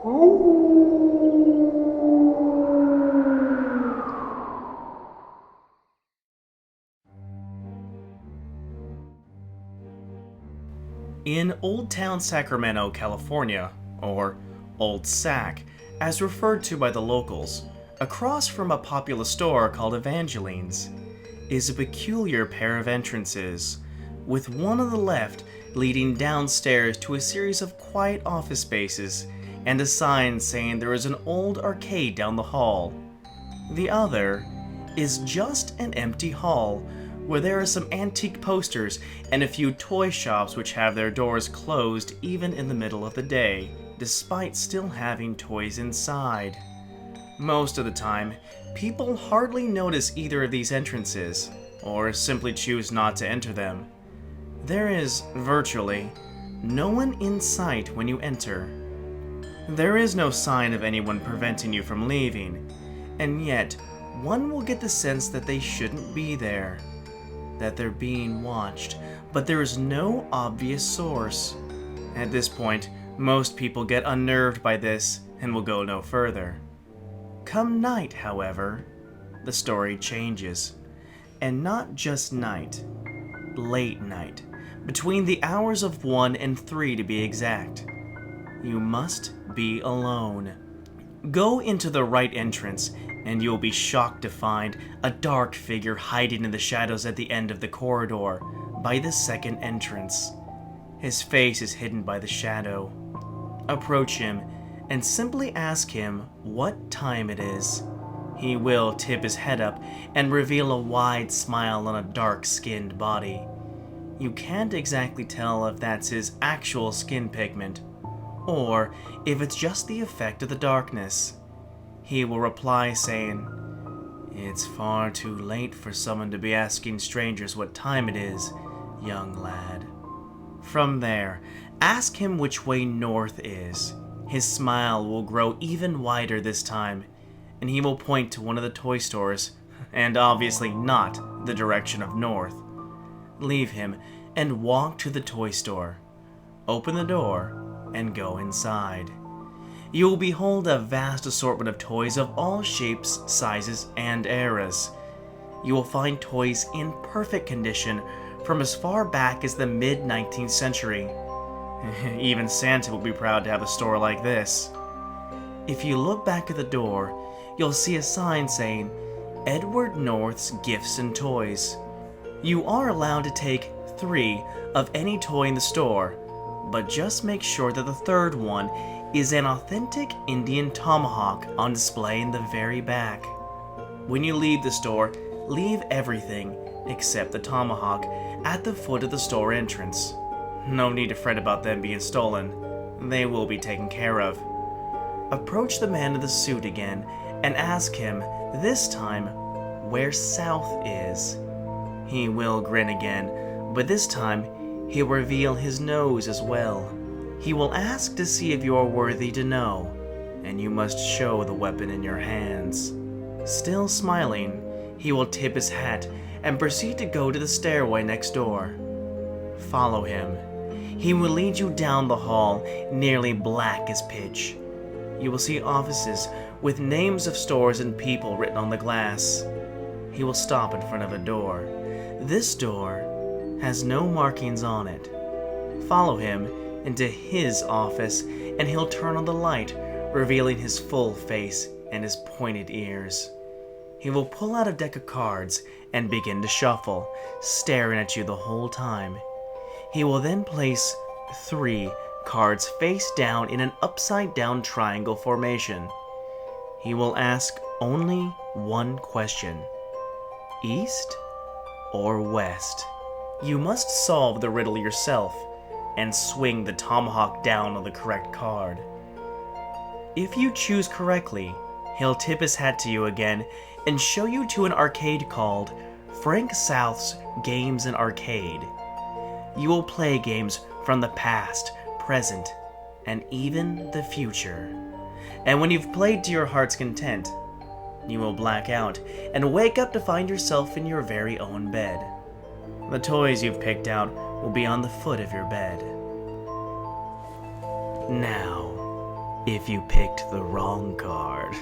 In Old Town Sacramento, California, or Old Sac, as referred to by the locals, across from a popular store called Evangeline's, is a peculiar pair of entrances, with one on the left leading downstairs to a series of quiet office spaces and a sign saying there is an old arcade down the hall. The other is just an empty hall where there are some antique posters and a few toy shops which have their doors closed even in the middle of the day, despite still having toys inside. Most of the time, people hardly notice either of these entrances, or simply choose not to enter them. There is, virtually, no one in sight when you enter. There is no sign of anyone preventing you from leaving, and yet one will get the sense that they shouldn't be there, that they're being watched, but there is no obvious source. At this point, most people get unnerved by this and will go no further. Come night, however, the story changes. And not just night, late night, between the hours of 1 and 3 to be exact. You must be alone. Go into the right entrance, and you'll be shocked to find a dark figure hiding in the shadows at the end of the corridor, by the second entrance. His face is hidden by the shadow. Approach him, and simply ask him what time it is. He will tip his head up and reveal a wide smile on a dark-skinned body. You can't exactly tell if that's his actual skin pigment, or if it's just the effect of the darkness. He will reply saying, "It's far too late for someone to be asking strangers what time it is, young lad." From there, ask him which way north is. His smile will grow even wider this time, and he will point to one of the toy stores, and obviously not the direction of north. Leave him and walk to the toy store. Open the door and go inside. You will behold a vast assortment of toys of all shapes, sizes, and eras. You will find toys in perfect condition from as far back as the mid-19th century. Even Santa will be proud to have a store like this. If you look back at the door, you'll see a sign saying, Edward North's Gifts and Toys. You are allowed to take 3 of any toy in the store, but just make sure that the third one is an authentic Indian tomahawk on display in the very back. When you leave the store, leave everything, except the tomahawk, at the foot of the store entrance. No need to fret about them being stolen. They will be taken care of. Approach the man in the suit again and ask him, this time, where south is. He will grin again, but this time he'll reveal his nose as well. He will ask to see if you are worthy to know, and you must show the weapon in your hands. Still smiling, he will tip his hat and proceed to go to the stairway next door. Follow him. He will lead you down the hall, nearly black as pitch. You will see offices with names of stores and people written on the glass. He will stop in front of a door. This door has no markings on it. Follow him into his office, and he'll turn on the light, revealing his full face and his pointed ears. He will pull out a deck of cards and begin to shuffle, staring at you the whole time. He will then place 3 cards face down in an upside-down triangle formation. He will ask only one question: east or west? You must solve the riddle yourself and swing the tomahawk down on the correct card. If you choose correctly, he'll tip his hat to you again and show you to an arcade called Frank South's Games and Arcade. You will play games from the past, present, and even the future. And when you've played to your heart's content, you will black out and wake up to find yourself in your very own bed. The toys you've picked out will be on the foot of your bed. Now, if you picked the wrong card.